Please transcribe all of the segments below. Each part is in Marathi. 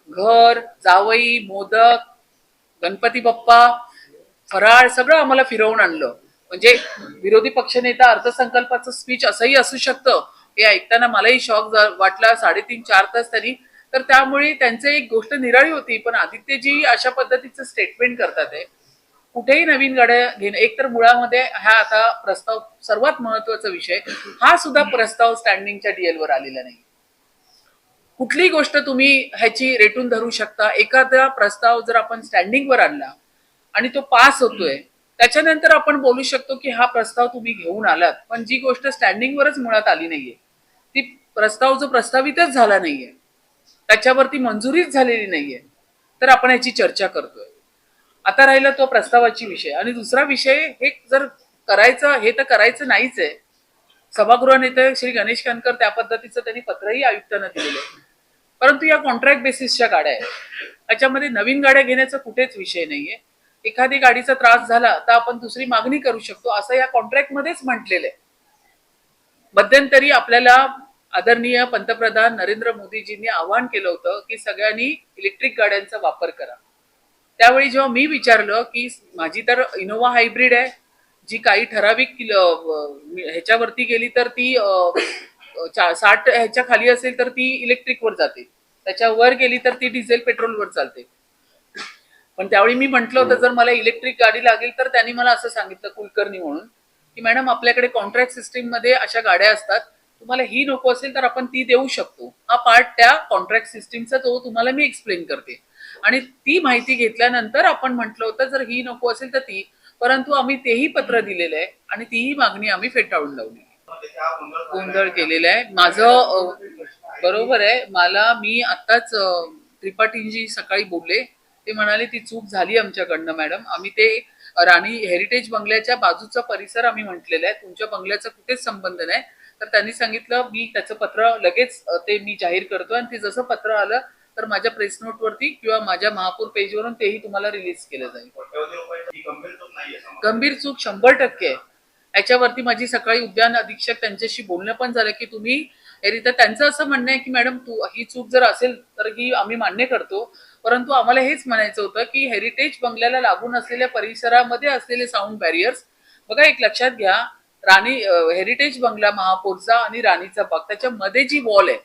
घर, जावई, मोदक, गणपती बाप्पा, फराळ सगळं आम्हाला फिरवून आणलं. म्हणजे विरोधी पक्षनेता अर्थसंकल्पाचं स्पीच असंही असू शकतं हे ऐकताना मलाही शॉक वाटला. 3.5-4 तास त्यांनी. तर त्यामुळे त्यांचं एक गोष्ट निराळी होती. पण आदित्यजी अशा पद्धतीचं स्टेटमेंट करतात आहे. कुठेही नवीन गाड्या घेणं एक तर मुळामध्ये हा आता प्रस्ताव सर्वात महत्वाचा विषय, हा सुद्धा प्रस्ताव स्टँडिंगच्या डीएल वर आलेला नाही. कुठलीही गोष्ट तुम्ही ह्याची रेटून धरू शकता. एखादा प्रस्ताव जर आपण स्टँडिंगवर आणला आणि तो पास होतोय, त्याच्यानंतर आपण बोलू शकतो की हा प्रस्ताव तुम्ही घेऊन आलात. पण जी गोष्ट स्टँडिंगवरच मुळात आली नाहीये, ती प्रस्ताव जो प्रस्तावितच झाला नाहीये, त्याच्यावरती मंजुरीच झालेली नाहीये, तर आपण याची चर्चा करतोय. आता राहिला तो प्रस्तावाची विषय. आणि दुसरा विषय, हे जर करायचं, हे तर करायचं नाहीच आहे. सभागृह नेते श्री गणेश कानकर त्या पद्धतीचं त्यांनी पत्रही आयुक्तांना दिलेलं आहे. परंतु या कॉन्ट्रॅक्ट बेसिसच्या गाड्या आहेत, त्याच्यामध्ये नवीन गाड्या घेण्याचा कुठेच विषय नाहीये. एखादी गाडीचा त्रास झाला तर आपण दुसरी मागणी करू शकतो, असं या कॉन्ट्रॅक्टमध्येच म्हटलेलं आहे. मध्यंतरी आपल्याला आदरणीय पंतप्रधान नरेंद्र मोदीजींनी आवाहन केलं होतं की सगळ्यांनी इलेक्ट्रिक गाड्यांचा वापर करा. त्यावेळी जेव्हा मी विचारलं की माझी तर इनोव्हा हायब्रिड आहे, जी काही ठराविक ह्याच्यावरती गेली तर ती 60 ह्याच्या खाली असेल तर ती इलेक्ट्रिकवर जाते, त्याच्यावर गेली तर ती डिझेल पेट्रोलवर चालते. पण त्यावेळी मी म्हटलं होतं जर मला इलेक्ट्रिक गाडी लागेल तर त्यांनी मला असं सांगितलं, कुलकर्णी म्हणून, की मॅडम आपल्याकडे कॉन्ट्रॅक्ट सिस्टीम मध्ये अशा गाड्या असतात, तुम्हाला ही नको असेल तर आपण ती देऊ शकतो. हा पार्ट त्या कॉन्ट्रॅक्ट सिस्टीमचा तो तुम्हाला मी एक्सप्लेन करते. आणि ती माहिती घेतल्यानंतर आपण म्हटलं होतं जर ही नको असेल तर ती, परंतु आम्ही तेही पत्र दिलेलं आहे आणि तीही मागणी आम्ही फेटाळून लावली. गोंधळ केलेला आहे माझं. बरोबर आहे. मी आताच त्रिपाठींजी सकाळी बोलले, ते म्हणाले ती चूक झाली आमच्याकडनं मॅडम. आम्ही ते राणी हेरिटेज बंगल्याच्या बाजूचा परिसर आम्ही म्हटलेला आहे, तुमच्या बंगल्याचा कुठेच संबंध नाही. तर त्यांनी सांगितलं मी त्याचं पत्र लगेच ते मी जाहीर करतो आणि ते जसं पत्र आलं तर माझ्या प्रेस नोट वरती किंवा माझ्या महापौर पेजवरून तेही तुम्हाला रिलीज केलं जाईल. गंभीर चूक 100% आहे. याच्यावरती माझी सकाळी उद्यान अधीक्षक त्यांच्याशी बोलणं पण झालं की तुम्ही तर त्यांचं असं म्हणणं आहे की मॅडम ही चूक जर असेल तर ही आम्ही मान्य करतो, परंतु आम्हाला हेच म्हणायचं होतं की हेरिटेज बंगल्याला लागून असलेल्या परिसरामध्ये असलेले साऊंड बॅरियर्स, बघा एक लक्षात घ्या, राणी हेरिटेज बंगला महापौरचा आणि राणीचा बाग त्याच्यामध्ये जी वॉल आहे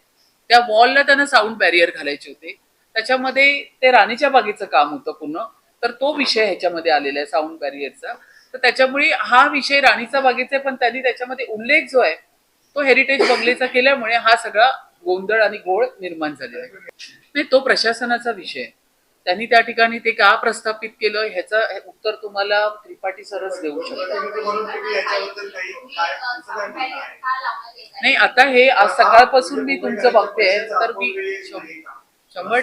त्या वॉलला त्यांना साऊंड बॅरियर घालायचे होते. त्याच्यामध्ये ते राणीच्या बागेचं काम होतं पूर्ण, तर तो विषय ह्याच्यामध्ये आलेला आहे साऊंड बॅरियरचा. तर त्याच्यामुळे हा विषय राणीचा बागेचा आहे, पण त्यांनी त्याच्यामध्ये उल्लेख जो आहे तो हेरिटेज बंगलेचा केल्यामुळे हा सगळा गोंधळ आणि गोळ निर्माण झालेला आहे. नाही, तो प्रशासनाचा विषय. त्यांनी त्या ठिकाणी ते का प्रस्थापित केलं ह्याचं उत्तर तुम्हाला त्रिपाठी सरच देऊ शकतो. नाही, आता हे आज सकाळपासून मी तुमचं बघते तर मी 100%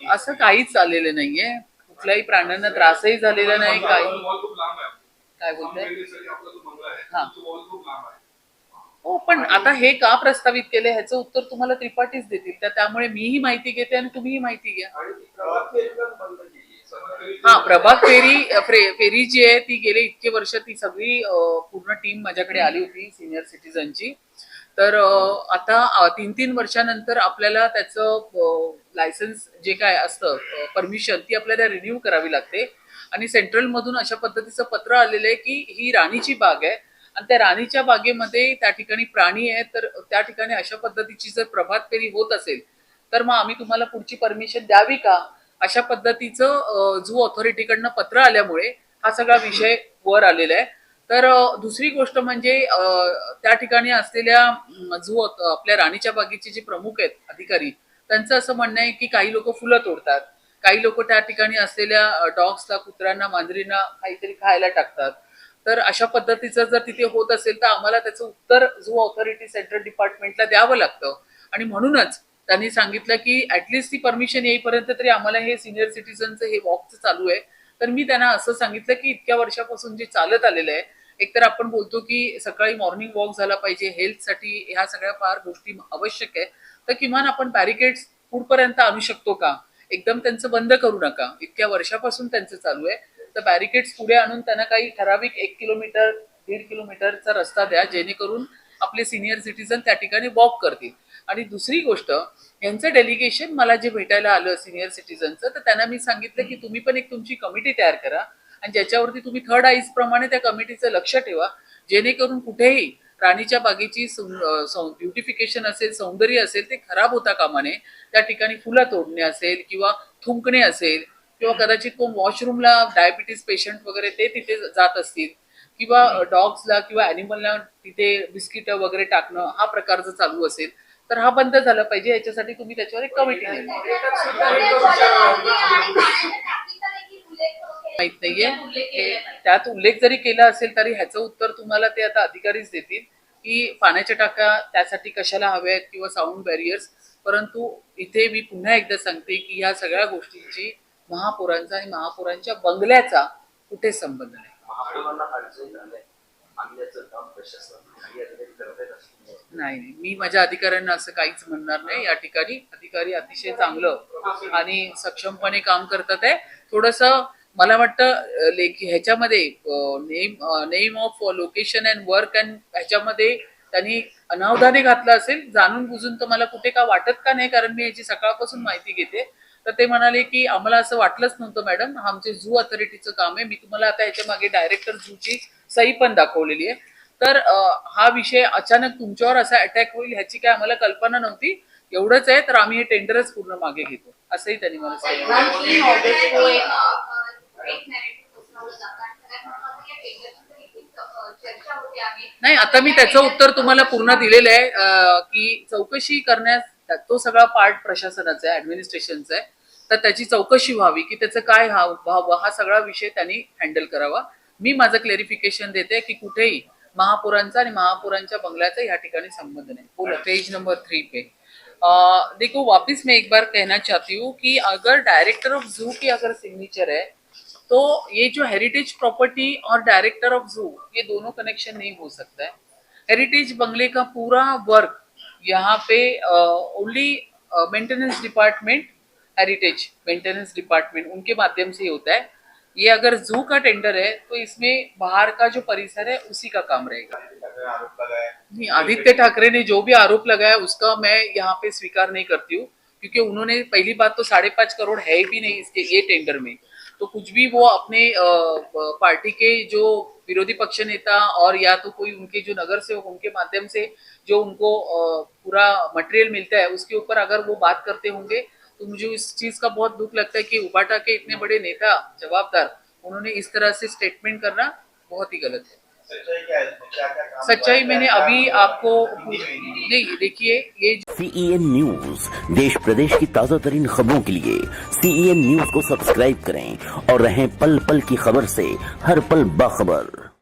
असं काहीच आलेलं नाहीये. कुठल्याही प्राण्यांना त्रासही झालेला नाही. काही काय बोलताय? हा, हो, पण आता हे का प्रस्तावित केले ह्याचं उत्तर तुम्हाला त्रिपाठीच देतील. त्यामुळे मीही माहिती घेते आणि तुम्हीही माहिती घ्या. हा, प्रभात फेरी जी आहे ती गेले इतके वर्ष ती सगळी पूर्ण टीम माझ्याकडे आली होती सिनियर सिटीजनची. तर आता 3-3 वर्षानंतर आपल्याला त्याचं लायसन्स जे काय असतं, परमिशन, ती आपल्याला रिन्यू करावी लागते. आणि सेंट्रल मधून अशा पद्धतीचं पत्र आलेलं आहे की ही राणीची बाग आहे आणि त्या राणीच्या बागेमध्ये त्या ठिकाणी प्राणी आहे, तर त्या ठिकाणी अशा पद्धतीची जर प्रभात फेरी होत असेल तर मग आम्ही तुम्हाला पुढची परमिशन द्यावी का, अशा पद्धतीचं झू ऑथॉरिटीकडनं पत्र आल्यामुळे हा सगळा विषय वर आलेला आहे. तर दुसरी गोष्ट म्हणजे त्या ठिकाणी असलेल्या झू आपल्या राणीच्या बागेचे जे प्रमुख आहेत अधिकारी, त्यांचं असं म्हणणं आहे की काही लोक फुलं तोडतात, काही लोक त्या ठिकाणी असलेल्या डॉग्सला, कुत्र्यांना, मांजरींना काहीतरी खायला टाकतात. तर अशा पद्धतीचं जर तिथे होत असेल तर आम्हाला त्याचं उत्तर झू ऑथॉरिटी सेंट्रल डिपार्टमेंटला द्यावं लागतं. आणि म्हणूनच त्यांनी सांगितलं की ऍटलिस्ट ती परमिशन येईपर्यंत तरी आम्हाला हे सिनियर सिटीजनचं हे वॉकचं चालू आहे. तर मी त्यांना असं सांगितलं की इतक्या वर्षापासून जे चालत आलेलं आहे, एकतर आपण बोलतो की सकाळी मॉर्निंग वॉक झाला पाहिजे, हेल्थसाठी ह्या सगळ्या फार गोष्टी आवश्यक आहे, तर किमान आपण बॅरिकेड्स पुढपर्यंत आणू शकतो का, एकदम त्यांचं बंद करू नका. इतक्या वर्षापासून त्यांचं चालू आहे, तर बॅरिकेड्स पुढे आणून त्यांना काही ठराविक 1 किलोमीटर 1.5 किलोमीटरचा रस्ता द्या, जेणेकरून आपले सिनियर सिटीजन त्या ठिकाणी वॉक करतील. आणि दुसरी गोष्ट, यांचं डेलिगेशन मला जे भेटायला आलं सिनियर सिटीजनचं, तर त्यांना मी सांगितलं की तुम्ही पण एक तुमची कमिटी तयार करा आणि ज्याच्यावरती तुम्ही थर्ड आईज प्रमाणे त्या कमिटीचं लक्ष ठेवा, जेणेकरून कुठेही राणीच्या बागेची ब्युटिफिकेशन असेल, सौंदर्य असेल, ते खराब होता कामा नये. त्या ठिकाणी फुलं तोडणे असेल किंवा थुंकणे असेल किंवा कदाचित कोण वॉशरूमला डायबिटीस पेशंट वगैरे ते तिथे जात असतील किंवा डॉग्सला किंवा ॲनिमलला तिथे बिस्किट वगैरे टाकणं, हा प्रकार जर चालू असेल तर हा बंद झाला पाहिजे. याच्यासाठी तुम्ही त्याच्यावर एक कमिटी माहित नाहीये. त्यात उल्लेख जरी केला असेल तरी ह्याचं उत्तर तुम्हाला ते आता अधिकारीच देतील की पाण्याच्या टाक्या त्यासाठी कशाला हव्यात किंवा साऊंड बॅरियर्स. परंतु इथे मी पुन्हा एकदा सांगते की ह्या सगळ्या गोष्टींची महापौरांचा आणि महापौरांच्या बंगल्याचा कुठे संबंध नाही. नाही, मी माझ्या अधिकाऱ्यांना असं काहीच म्हणणार नाही. या ठिकाणी अधिकारी अतिशय चांगलं आणि सक्षमपणे काम करतात आहे. थोडस मला वाटतं ह्याच्यामध्ये name of location and work and ह्याच्यामध्ये त्यांनी अनावधाने घातलं असेल, जाणून बुजून. तर मला कुठे का वाटत का नाही, कारण मी याची सकाळपासून माहिती घेते. तर ते म्हणाले की आम्हाला असं वाटलंच नव्हतं मॅडम, आमचे झू अथॉरिटीचं काम आहे. मी तुम्हाला आता याच्या मागे डायरेक्टर झूची सही पण दाखवलेली आहे. तर हा विषय अचानक तुमच्यावर असा अटॅक होईल ह्याची काय आम्हाला कल्पना नव्हती. एवढंच आहे, तर आम्ही हे टेंडरच पूर्ण मागे घेतो असंही त्यांनी मला सांगितलं. नाही, आता मी त्याचं उत्तर तुम्हाला पूर्ण दिलेलं आहे की चौकशी करण्यास तो सगळा पार्ट प्रशासनाचा आहे, ऍडमिनिस्ट्रेशनचा आहे. तर त्याची चौकशी व्हावी की त्याचं काय हा सगळा विषय त्यांनी हँडल करावा. मी माझं क्लेरिफिकेशन देते की कुठेही महापौरांचा आणि महापौरांच्या बंगल्याचा ह्या ठिकाणी संबंध नहीं. बोलो पेज नंबर 3 पे देखो, वापस मैं एक बार कहना चाहती हूँ कि अगर डायरेक्टर ऑफ जू की अगर सिग्नेचर है तो ये जो हेरिटेज प्रॉपर्टी और डायरेक्टर ऑफ जू, ये दोनों कनेक्शन नहीं हो सकता है. हेरिटेज बंगले का पूरा वर्क यहाँ पे only maintenance department, heritage maintenance department उनके माध्यम से ही होता है. ये अगर जू का टेंडर है तो इसमें बाहर का जो परिसर है उसी का काम रहेगा. नहीं, आदित्य ठाकरे ने जो भी आरोप लगाया उसका मैं यहाँ पे स्वीकार नहीं करती हूँ, क्योंकि उन्होंने पहली बात तो 5.5 करोड़ है भी नहीं इसके ये टेंडर में. तो कुछ भी वो अपने पार्टी के जो विरोधी पक्ष नेता और या तो कोई उनके जो नगर सेवक, उनके माध्यम से जो उनको पूरा मटेरियल मिलता है उसके ऊपर अगर वो बात करते होंगे तो मुझे इस चीज का बहुत दुख लगता है कि उबाटा के इतने बड़े नेता जवाबदार, उन्होंने इस तरह से स्टेटमेंट करना बहुत ही गलत है. सच्चाई मैंने अभी आपको नहीं, देखिए ये CEN न्यूज देश प्रदेश की ताजा तरीन खबरों के लिए CEN न्यूज को सब्सक्राइब करें और रहें पल पल की खबर से हर पल बाखबर.